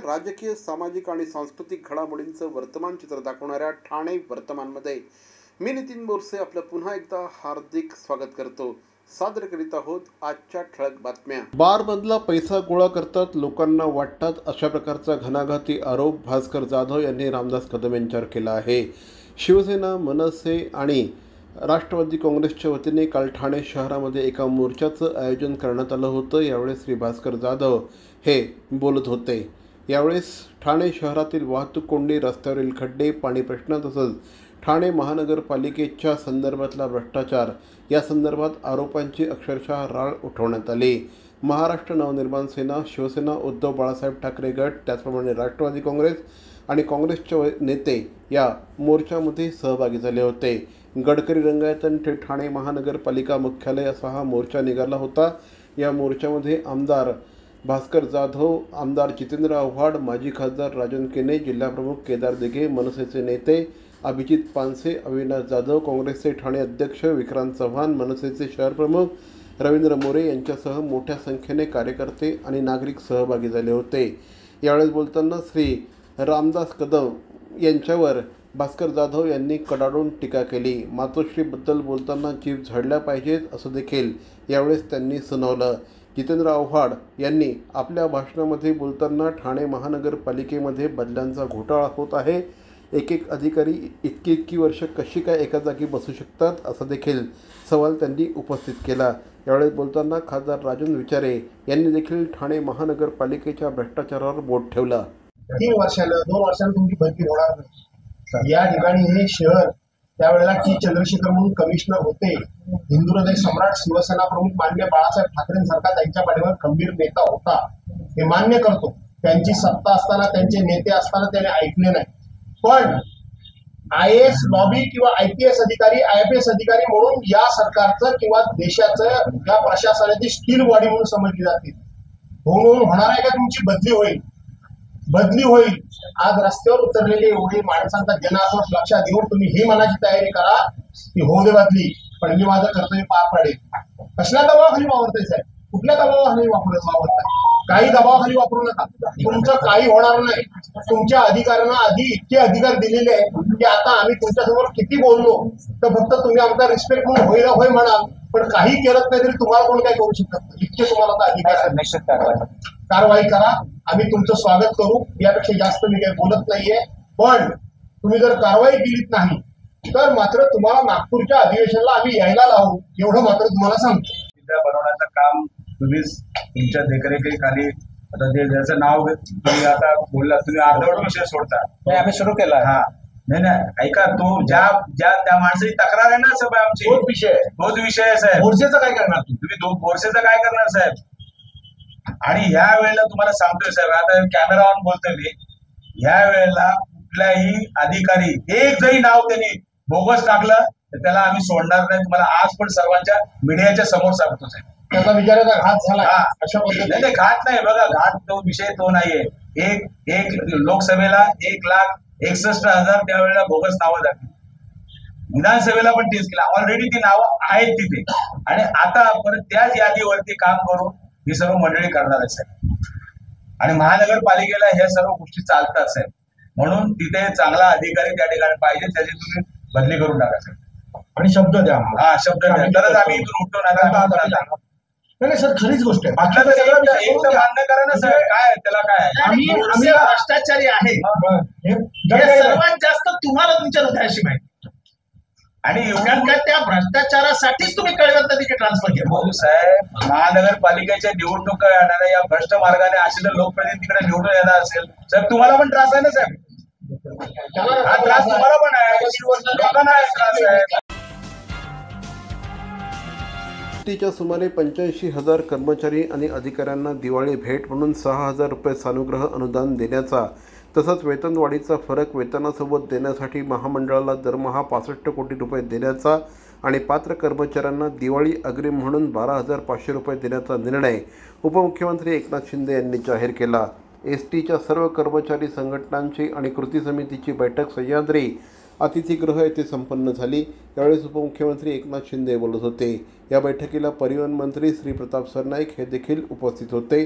राजकीय, सामाजिक आणि सांस्कृतिक घडामोडींचं वर्तमान चित्र दाखवणाऱ्या ठाणे वर्तमानमध्ये मी नितीन बोरसे आपलं पुन्हा एकदा हार्दिक स्वागत करतो। सादर करीत आहोत आजच्या ठळक बातम्या। बारमधला पैसा गोळा करतात, लोकांना वाटतात, अशा प्रकारचा घणाघाती आरोप भास्कर जाधव यांनी रामदास कदम यांच्यावर केला आहे। शिवसेना, मनसे आणि राष्ट्रवादी काँग्रेसच्या वतीने काल ठाणे शहरामध्ये एका मोर्चाचं आयोजन करण्यात आलं होतं। यावेळेस श्री भास्कर जाधव हे बोलत होते। यावेळेस ठाणे शहरातील वाहतूक कोंडी, रस्त्यावरील खड्डे, पाणी प्रश्न तसंच ठाणे महानगरपालिकेच्या संदर्भातला भ्रष्टाचार या संदर्भात आरोपांची अक्षरशः राळ उठवण्यात आली। महाराष्ट्र नवनिर्माण सेना, शिवसेना, उद्धव बाळासाहेब ठाकरे गट, त्याचप्रमाणे राष्ट्रवादी काँग्रेस आणि काँग्रेसचे नेते या मोर्चामध्ये सहभागी झाले होते। गडकरी रंगायतन ते ठाणे महानगरपालिका मुख्यालय असा हा मोर्चा निघाला होता। या मोर्चामध्ये आमदार भास्कर जाधव, आमदार जितेंद्र आव्हाड, माजी खासदार राजन केने, जिल्हाप्रमुख केदार दिघे, मनसेचे नेते अभिजित पानसे, अविनाश जाधव, काँग्रेसचे ठाणे अध्यक्ष विक्रांत चव्हाण, मनसेचे शहर प्रमुख रवींद्र मोरे यांच्यासह मोठ्या संख्येने कार्यकर्ते आणि नागरिक सहभागी झाले होते। यावेळेस बोलताना श्री रामदास कदम यांच्यावर भास्कर जाधव यांनी कडाडून टीका केली। मातोश्रीबद्दल बोलताना जीभ झाडल्या पाहिजेत असं देखील यावेळेस त्यांनी सुनावलं। जितेंद्र आव्हाड यांनी आपल्या भाषणामध्ये बोलताना ठाणे महानगरपालिकेमध्ये बदल्यांचा घोटाळा होत आहे, एक अधिकारी इतकी वर्ष कशी काय एका जागी बसू शकतात असा देखील सवाल त्यांनी उपस्थित केला। यावेळेस बोलताना खासदार राजन विचारे यांनी देखील ठाणे महानगरपालिकेच्या भ्रष्टाचारावर बोट ठेवला। 2 वर्षाला तुमची भरती होणार नाही। या ठिकाणी हे शहर त्यावेळेला टी चंद्रशेखर म्हणून कमिशनर होते। हिंदू हृदय सम्राट शिवसेना प्रमुख माननीय बाळासाहेब ठाकरेंसारखा त्यांच्या पाठीवर खंबीर नेता होता, हे मान्य करतो। त्यांची सत्ता असताना, त्यांचे नेते असताना त्याने ऐकले नाही। पण IAS लॉबी किंवा IPS अधिकारी, IFS अधिकारी म्हणून या सरकारचं किंवा देशाचं या प्रशासनाची स्टील बॉडी म्हणून समजली जाते। होणार आहे का तुमची बदली होईल। आज रस्त्यावर उतरलेले एवढे माणसांचा जनाक्रोश लक्षात घेऊन तुम्ही ही मनाची तयारी करा की होऊ दे बदली, पण मी माझं कर्तव्य पार पाडेल। कसल्या दबावाखाली वावरताय साहेब? कुठल्या दबावाखाली वावरताय? काही दबावाखाली वापरू नका, तुमचं काही होणार नाही। तुमच्या अधिकाऱ्यांना आधी इतके अधिकार दिलेले आहेत की आता आम्ही तुमच्यासमोर किती बोललो तर फक्त तुम्ही आमचा रिस्पेक्ट म्हणून होईल होय म्हणाल, पण काही केलं नाही तरी तुम्हाला कोण काय करू शकत नाही। इतके तुम्हाला अधिकार कारवाई करा, आम्ही तुमचं स्वागत करू। यापेक्षा जास्त मी काही बोलत नाहीये, पण तुम्ही जर कारवाई केलीच नाही तर मात्र तुम्हाला नागपूरच्या अधिवेशनाला आम्ही यायला लावू, एवढं मात्र तुम्हाला सांगतो। विद्या बनवण्याचं काम तुम्हीच तुमच्या देखरेखीखाली, आता ते ज्याचं नाव तुम्ही आता बोलला, तुम्ही अर्धवट विषय सोडता, आम्ही सुरू केला। हा नाही ऐका, तो ज्या त्या माणसाची तक्रार आहे ना साहेब, आमची तोच विषय आहे साहेब। बोरसेचं काय करणार तुम्ही? बोरसेचं काय करणार साहेब? आणि ह्या वेळेला तुम्हाला सांगतोय साहेब, आता कॅमेरा ऑन बोलतोय मी, ह्या वेळेला कुठल्याही अधिकारी एक जरी नाव त्यांनी बोगस टाकलं तर त्याला आम्ही सोडणार नाही। तुम्हाला आज पण सर्वांच्या मीडियाच्या समोर सांगतो साहेब, त्याचा विचाराचा घात झाला अशा पद्धतीने। घात नाही बघा, घात तो विषय तो नाहीये। एक लोकसभेला 1,61,000 त्यावेळेला बोगस नावं टाकली, विधानसभेला पण तेच केलं। ऑलरेडी ती नावं आहेत तिथे, आणि आता परत त्याच यादीवरती काम करून ही सर्व मंडळी करणार आहे साहेब। आणि महानगरपालिकेला ह्या सर्व गोष्टी चालतात साहेब, म्हणून तिथे चांगला अधिकारी त्या ठिकाणी पाहिजे, त्याची तुम्ही बदली करून टाका साहेब। आणि शब्द द्या, शब्द द्या, तरच आम्ही इथून उठतो नका। नाही सर, खरीच गोष्ट आहे। मान्य करा ना साहेब, काय त्याला काय, आम्ही भ्रष्टाचारी आहे सर्वात जास्त तुम्हाला तुमच्या हृदयाशी माहिती, आणि एवढ्या त्या भ्रष्टाचारासाठीच तुम्ही कळवत नदीचे ट्रान्सफर केलं साहेब। महानगरपालिकेच्या निवडणुका येणाऱ्या या भ्रष्ट मार्गाने असे जर लोकप्रतिनिधीकडे निवडून येणार असेल साहेब, तुम्हाला पण त्रास आहे ना साहेब? हा त्रास तुम्हाला पण आहे, लोकांना त्रास आहे। एसटीच्या सुमारे 85,000 कर्मचारी आणि अधिकाऱ्यांना दिवाळी भेट म्हणून 6,000 रुपये सानुग्रह अनुदान देण्याचा तसंच वेतनवाढीचा फरक वेतनासोबत देण्यासाठी महामंडळाला दरमहा 65 कोटी रुपये देण्याचा आणि पात्र कर्मचाऱ्यांना दिवाळी अग्रिम म्हणून 12,500 रुपये देण्याचा निर्णय उपमुख्यमंत्री एकनाथ शिंदे यांनी जाहीर केला। एसटीच्या सर्व कर्मचारी संघटनांची आणि कृती समितीची बैठक सह्याद्री अतिथीगृह येथे संपन्न झाली। यावेळेस उपमुख्यमंत्री एकनाथ शिंदे बोलत होते। या बैठकीला परिवहन मंत्री श्री प्रताप सरनाईक हे देखील उपस्थित होते।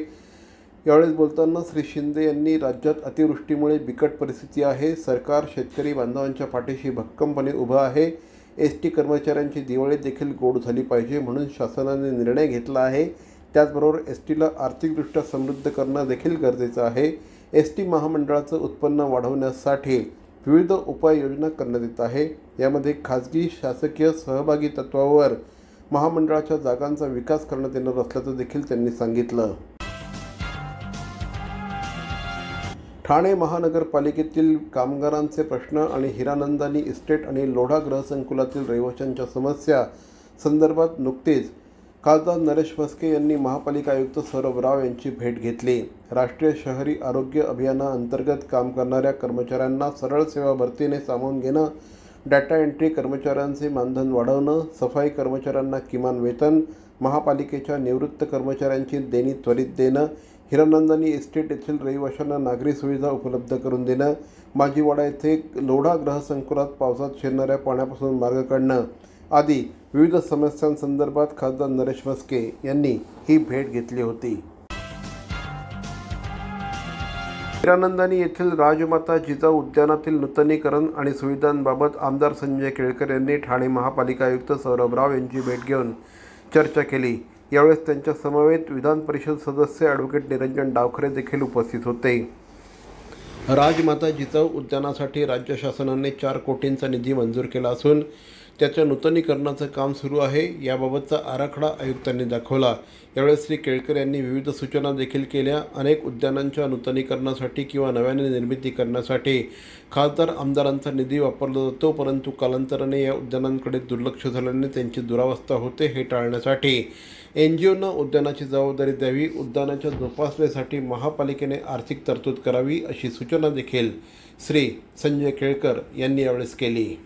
यावेळेस बोलताना श्री शिंदे यांनी राज्यात अतिवृष्टीमुळे बिकट परिस्थिती आहे, सरकार शेतकरी बांधवांच्या पाठीशी भक्कमपणे उभं आहे, एसटी कर्मचाऱ्यांची दिवाळी देखील गोड झाली पाहिजे म्हणून शासनाने निर्णय घेतला आहे, त्याचबरोबर एसटीला आर्थिकदृष्ट्या समृद्ध करणं देखील गरजेचं आहे, एसटी महामंडळाचं उत्पन्न वाढवण्यासाठी विविध उपाययोजना करण्यात येत आहे, यामध्ये खाजगी शासकीय सहभागी तत्वावर महामंडळाच्या जागांचा विकास करण्यात येणार असल्याचं देखील त्यांनी सांगितलं. ठाणे महानगरपालिकेतील कामगारांचे प्रश्न आणि हिरानंदानी इस्टेट आणि लोढा गृहसंकुलातील रहिवाशांच्या समस्या संदर्भात नुकतेच खासदार नरेश म्हस्के यांनी महापालिका आयुक्त सौरभ राव यांची भेट घेतली. राष्ट्रीय शहरी आरोग्य अभियानाअंतर्गत काम करणाऱ्या कर्मचाऱ्यांना सरळ सेवा भरतीने सामावून घेणं, डाटा एंट्री कर्मचाऱ्यांचे मानधन वाढवणं, सफाई कर्मचाऱ्यांना किमान वेतन, महापालिकेच्या निवृत्त कर्मचाऱ्यांची देणी त्वरित देणं, हिरानंदानी इस्टेट येथील रहिवाशांना नागरी सुविधा उपलब्ध करून देणं, माजीवाडा येथे लोढा गृहसंकुलात पावसात शिरणाऱ्या पाण्यापासून मार्ग काढणं आदी विविध समस्यांसंदर्भात खासदार नरेश म्हस्के यांनी ही भेट घेतली होती. हिरानंदानी येथील राजमाता जिजाऊ उद्यानातील नूतनीकरण आणि सुविधांबाबत आमदार संजय केळकर यांनी ठाणे महापालिका आयुक्त सौरभ राव यांची भेट घेऊन चर्चा केली. यावेळेस त्यांच्या समवेत विधान परिषद सदस्य ॲडव्होकेट निरंजन डावखरे देखील उपस्थित होते. राजमाता जिजाऊ उद्यानासाठी राज्य शासनाने 4 कोटींचा निधी मंजूर केला असून त्याच्या नूतनीकरणाचं काम सुरू आहे. याबाबतचा आराखडा आयुक्तांनी दाखवला. यावेळेस श्री केळकर यांनी विविध सूचना देखील केल्या. अनेक उद्यानांच्या नूतनीकरणासाठी किंवा नव्याने निर्मिती करण्यासाठी खासदार आमदारांचा निधी वापरला जातो, परंतु कालांतराने या उद्यानांकडे दुर्लक्ष झाल्याने त्यांची दुरावस्था होते. हे टाळण्यासाठी NGOंना उद्यानाची जबाबदारी द्यावी, उद्यानाच्या जोपासनेसाठी महापालिकेने आर्थिक तरतूद करावी अशी सूचना देखील श्री संजय केळकर यांनी यावेळेस केली.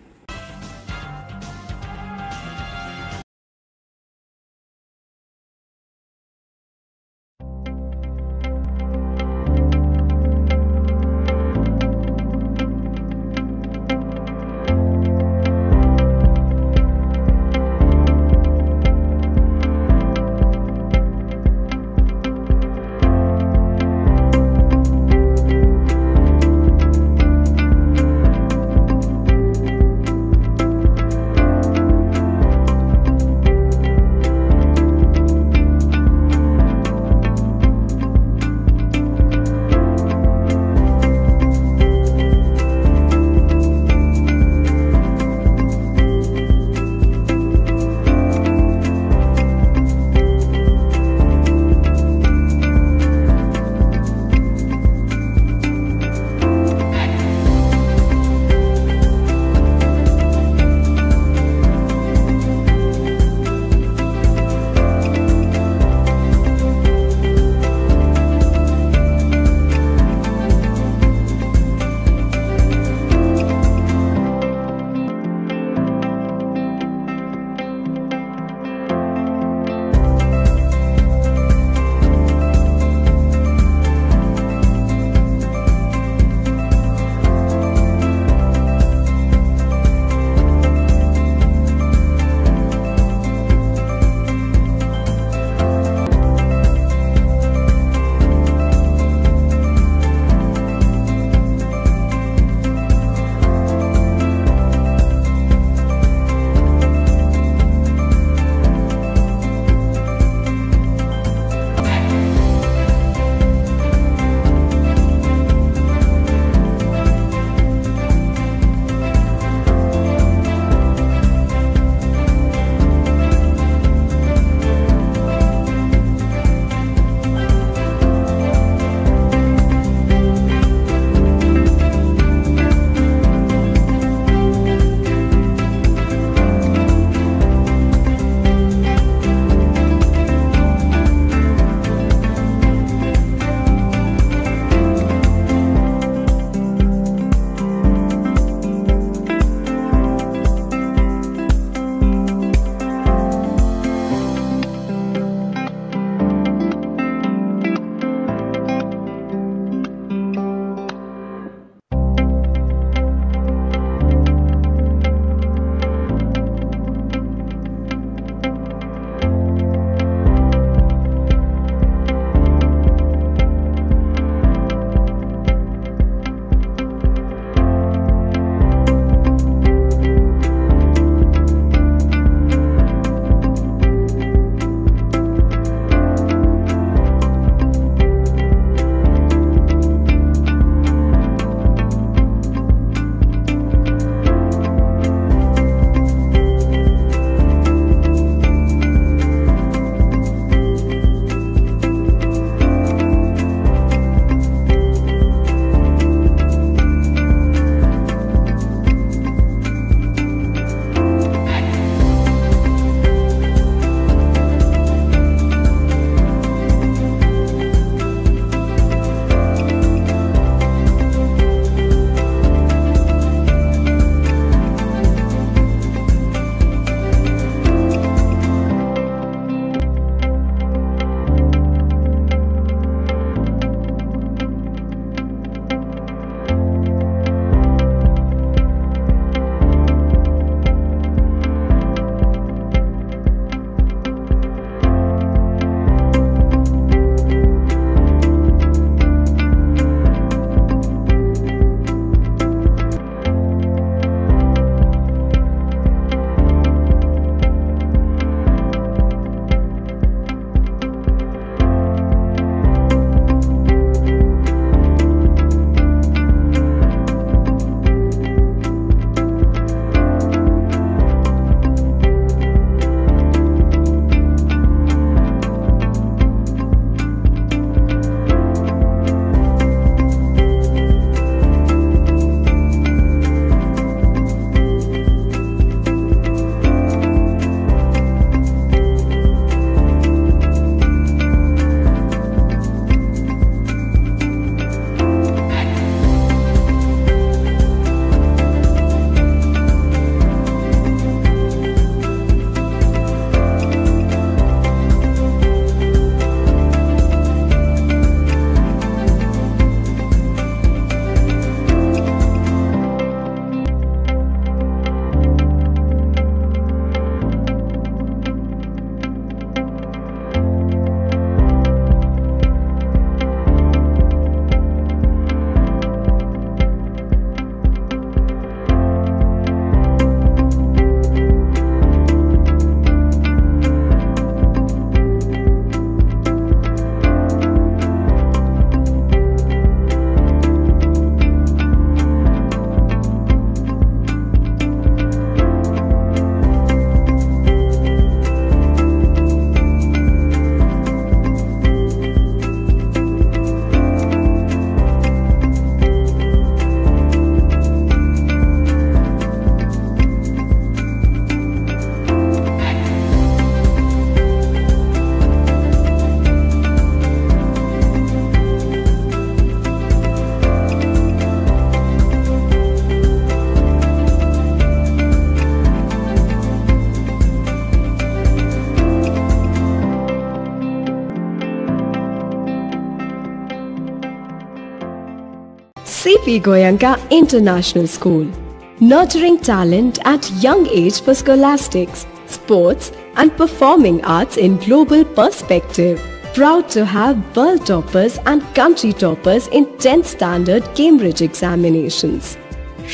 C.P. Goenka International School, nurturing talent at young age for scholastics, sports and performing arts in global perspective. Proud to have world toppers and country toppers in 10th standard Cambridge examinations.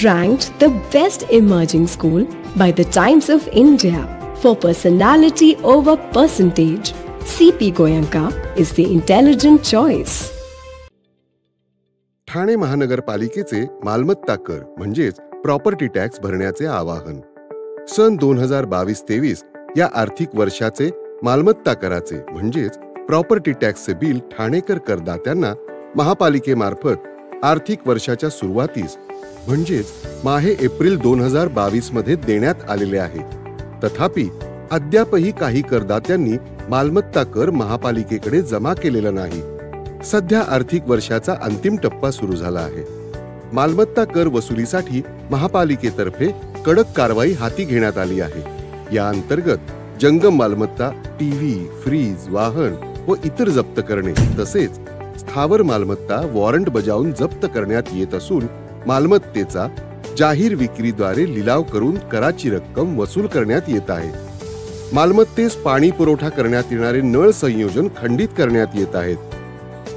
Ranked the best emerging school by the Times of India for personality over percentage, C.P. Goenka is the intelligent choice. Thane महानगरपालिकेचे मालमत्ता कर म्हणजेच property tax भरण्याचे आवाहन. सन 2022-23 या आर्थिक वर्षाचे मालमत्ता कराचे म्हणजेच प्रॉपर्टी टॅक्सचे बिल ठाणेकर करदात्यांना महापालिकेमार्फत आर्थिक वर्षाच्या सुरुवातीस म्हणजेच माहे एप्रिल 2022 मध्ये देण्यात आलेले आहे. तथापि अद्यापही काही करदात्यांनी मालमत्ता कर महापालिकेकडे जमा केलेला नाही. सध्या आर्थिक वर्षाचा अंतिम टप्पा सुरू झाला आहे. मालमत्ता कर वसुलीसाठी महापालिकेतर्फे कडक कारवाई हाती घेण्यात आली आहे. या अंतर्गत जंगम मालमत्ता, टीव्ही, फ्रीज, वाहन व इतर जप्त करणे तसेच स्थावर मालमत्ता वॉरंट बजावून जप्त करण्यात येत असून मालमत्तेचा जाहीर विक्रीद्वारे लिलाव करून कराची रक्कम वसूल करण्यात येत आहे. मालमत्तेस पाणी पुरवठा करण्यात येणारे नळ संयोजन खंडित करण्यात येत आहेत.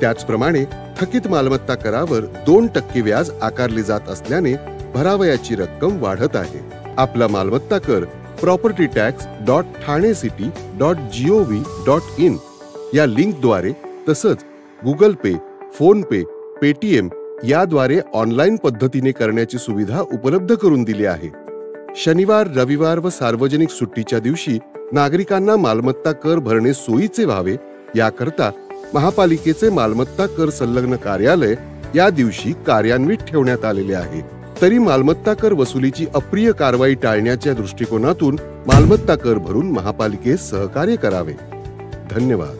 त्याचप्रमाणे थकीत मालमत्ता करावर 2% व्याज आकारले जात असल्याने भरावयाची रक्कम वाढत आहे. आपला मालमत्ता कर propertytax.thanecity.gov.in या लिंकद्वारे तसंच गुगल पे, फोन पे, पेटीएम याद्वारे ऑनलाईन पद्धतीने करण्याची सुविधा उपलब्ध करून दिली आहे. शनिवार, रविवार व सार्वजनिक सुट्टीच्या दिवशी नागरिकांना मालमत्ता कर भरणे सोयीचे व्हावे याकरता महापालिकेचे मालमत्ता कर संलग्न कार्यालय या दिवशी कार्यान्वित ठेवण्यात आलेले आहे. तरी मालमत्ता कर वसुलीची अप्रिय कारवाई टाळण्याच्या दृष्टिकोनातून मालमत्ता कर भरून महापालिकेस सहकार्य करावे. धन्यवाद.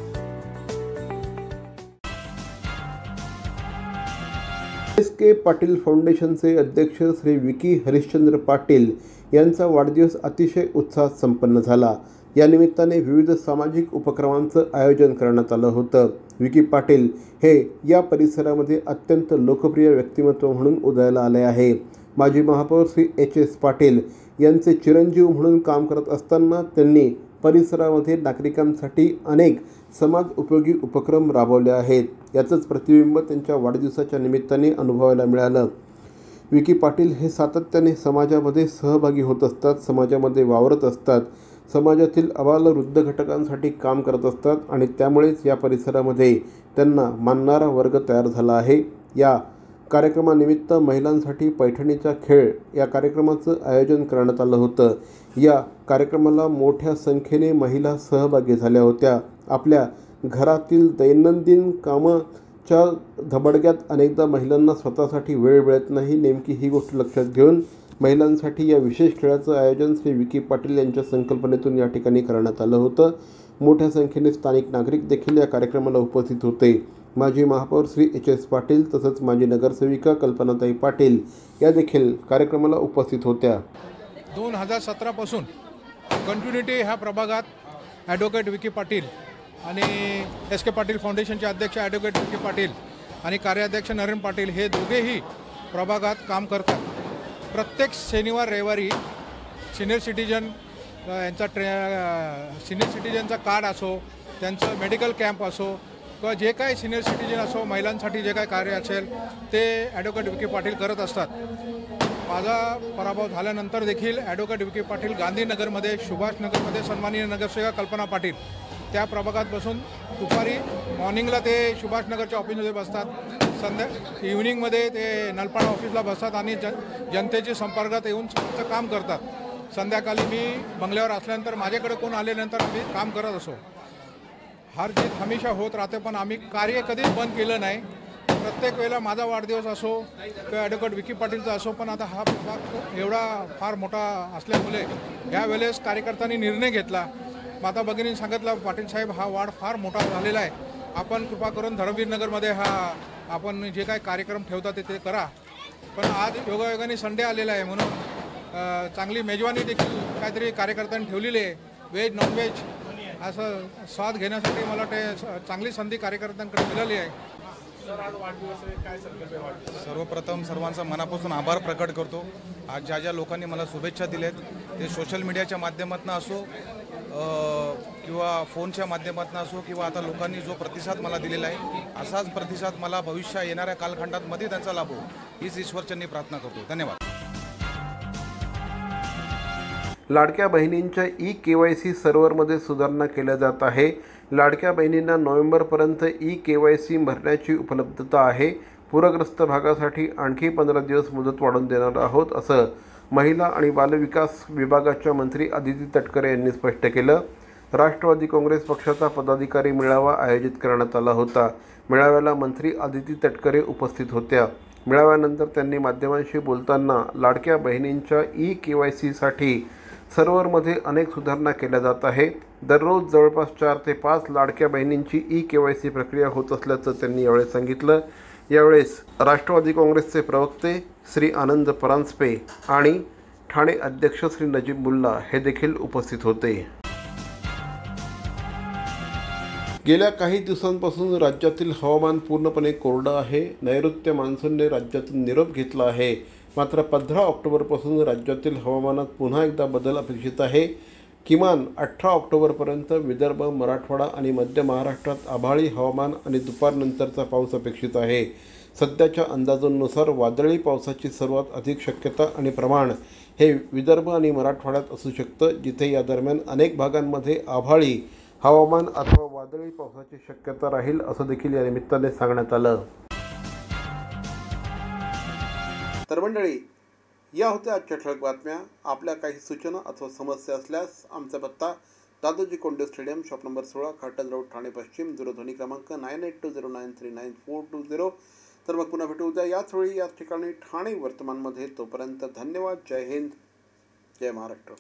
SK पाटील फाउंडेशनचे अध्यक्ष श्री विकी हरिश्चंद्र पाटील यांचा वाढदिवस अतिशय उत्साहात संपन्न झाला. या निमित्ताने विविध सामाजिक उपक्रमांचं आयोजन करण्यात आलं होतं. विकी पाटील हे या परिसरामध्ये अत्यंत लोकप्रिय व्यक्तिमत्व म्हणून उदयाला आले आहे. माजी महापौर श्री HS पाटील यांचे चिरंजीव म्हणून काम करत असताना त्यांनी परिसरामध्ये नागरिकांसाठी अनेक समाज उपयोगी उपक्रम राबवले आहेत. याचंच प्रतिबिंब त्यांच्या वाढदिवसाच्या निमित्ताने अनुभवायला मिळालं. विकी पाटील हे सातत्याने समाजामध्ये सहभागी होत असतात, समाजामध्ये वावरत असतात, समाजातील अबालवृद्ध घटकांसाठी काम करत असतात आणि त्यामुळेच या परिसरामध्ये त्यांना मानणारा वर्ग तयार झाला आहे. या कार्यक्रमानिमित्त महिलांसाठी पैठणीचा खेळ या कार्यक्रमाचं आयोजन करण्यात आलं होतं. या कार्यक्रमाला मोठ्या संख्येने महिला सहभागी झाल्या होत्या. आपल्या घरातील दैनंदिन कामाच्या धबडग्यात अनेकदा महिलांना स्वतःसाठी वेळ मिळत नाही. नेमकी ही गोष्ट लक्षात घेऊन महिलांसाठी या विशेष खेळाचं आयोजन श्री विकी पाटील यांच्या संकल्पनेतून या ठिकाणी करण्यात आलं होतं. मोठ्या संख्येने स्थानिक नागरिक देखील या कार्यक्रमाला उपस्थित होते. माजी महापौर श्री HS पाटील तसंच माजी नगरसेविका कल्पनाताई पाटील या देखील कार्यक्रमाला उपस्थित होत्या. 2017 पासून कंटिन्युटी ह्या प्रभागात ॲडव्होकेट विकी पाटील आणि SK पाटील फाउंडेशनचे अध्यक्ष ॲडव्होकेट विकी पाटील आणि कार्याध्यक्ष नरेंद्र पाटील हे दोघेही प्रभागात काम करतात. प्रत्येक शनिवार रविवारी सिनियर सिटीजन यांचा सिनियर सिटीजनचा कार्ड असो, त्यांचं मेडिकल कॅम्प असो किंवा जे काही सिनियर सिटीजन असो, महिलांसाठी जे काही कार्य असेल ते ॲडव्होकेट विकी पाटील करत असतात. माझा पराभव झाल्यानंतर देखील ॲडव्होकेट विकी पाटील गांधीनगरमध्ये, सुभाषनगरमध्ये सन्माननीय नगरसेविका कल्पना पाटील त्या प्रभागात बसून दुपारी मॉर्निंगला ते सुभाषनगरच्या ऑफिसमध्ये बसतात, इव्हिनिंगमध्ये ते नलपाडा ऑफिसला बसतात आणि जनतेच्या संपर्कात येऊन काम करतात. संध्याकाळी मी बंगल्यावर असल्यानंतर माझ्याकडे कोण आल्यानंतर आम्ही काम करत असो. हार जीत हमेशा होत राहते, पण आम्ही कार्य कधीच बंद केलं नाही. प्रत्येक वेळेला माझा वाढदिवस असो किंवा ॲडव्होकेट विकी पाटीलचा असो, पण आता हा प्रभाग एवढा फार मोठा असल्यामुळे यावेळेस कार्यकर्त्यांनी निर्णय घेतला. माता भगिनींनी सांगितलं, पाटील साहेब हा वाढ फार मोठा झालेला आहे, आपण कृपा करून धर्मवीरनगरमध्ये हा आपण जे काही कार्यक्रम ठेवतात ते करा. पण आज योगायोगाने संडे आलेला आहे म्हणून चांगली मेजवानी देखील काहीतरी कार्यकर्त्यांनी ठेवलेली आहे. व्हेज नॉनव्हेज असं स्वाद घेण्यासाठी मला ते चांगली संधी कार्यकर्त्यांकडे मिळाली आहे. सर्वप्रथम सर्वांचा मनापासून आभार प्रकट करतो. आज ज्या ज्या लोकांनी मला शुभेच्छा दिल्यात ते सोशल मीडियाच्या माध्यमातून असो किंवा फोनच्या माध्यमातून असो किंवा आता लोकांनी जो प्रतिसाद मला दिलेला आहे असाच प्रतिसाद मला भविष्य येणाऱ्या कालखंडामध्ये त्यांचा लाभो हीच ईश्वरचरणी प्रार्थना करतो. धन्यवाद. लाडक्या बहिणींच्या KYC सर्व्हरमध्ये सुधारणा केल्या जात आहे. लाडक्या बहिणींना नोव्हेंबरपर्यंत KYC भरण्याची उपलब्धता आहे. पूरग्रस्त भागासाठी आणखी 15 दिवस मुदत वाढवून देणार आहोत असं महिला आणि बालविकास विभागाच्या मंत्री अदिती तटकरे यांनी स्पष्ट केलं. राष्ट्रवादी काँग्रेस पक्षाचा पदाधिकारी मेळावा आयोजित करण्यात आला होता. मेळाव्याला मंत्री अदिती तटकरे उपस्थित होत्या. मेळाव्यानंतर त्यांनी माध्यमांशी बोलताना लाडक्या बहिणींच्या KYCसाठी सर्व्हरमध्ये अनेक सुधारणा केल्या जात आहे. दररोज जवळपास 4 ते 5 लाडक्या बहिणींची KYC प्रक्रिया होत असल्याचं त्यांनी यावेळी सांगितलं. यावेळेस राष्ट्रवादी काँग्रेसचे प्रवक्ते श्री आनंद परांजपे आणि ठाणे अध्यक्ष श्री नजीब मुल्ला हे देखील उपस्थित होते. गेल्या काही दिवसांपासून राज्यातील हवामान पूर्णपणे कोरडं आहे. नैऋत्य मान्सूनने राज्यातून निरोप घेतला आहे. मात्र 15 ऑक्टोबरपासून राज्यातील हवामानात पुन्हा एकदा बदल अपेक्षित आहे. किमान 18 ऑक्टोबरपर्यंत विदर्भ, मराठवाडा आणि मध्य महाराष्ट्रात आभाळी हवामान आणि दुपारनंतरचा पाऊस अपेक्षित आहे. सध्याच्या अंदाजांनुसार वादळी पावसाची सर्वात अधिक शक्यता आणि प्रमाण हे विदर्भ आणि मराठवाड्यात असू शकतं, जिथे या दरम्यान अनेक भागांमध्ये आभाळी हवामान अथवा वादळी पावसाची शक्यता राहील असं देखील या निमित्ताने सांगण्यात आलं. तर मंडळी, या होत्या आजच्या ठळक बातम्या. आपल्या काही सूचना अथवा समस्या असल्यास आमचा पत्ता Dadoji Konde stadium, shop number 16, Khatal road, Thane पश्चिम, दूरध्वनी क्रमांक 9820939420. तर मग पुन्हा भेटू उद्या याच वेळी याच ठिकाणी ठाणे वर्तमानमध्ये. तोपर्यंत धन्यवाद. जय हिंद, जय महाराष्ट्र.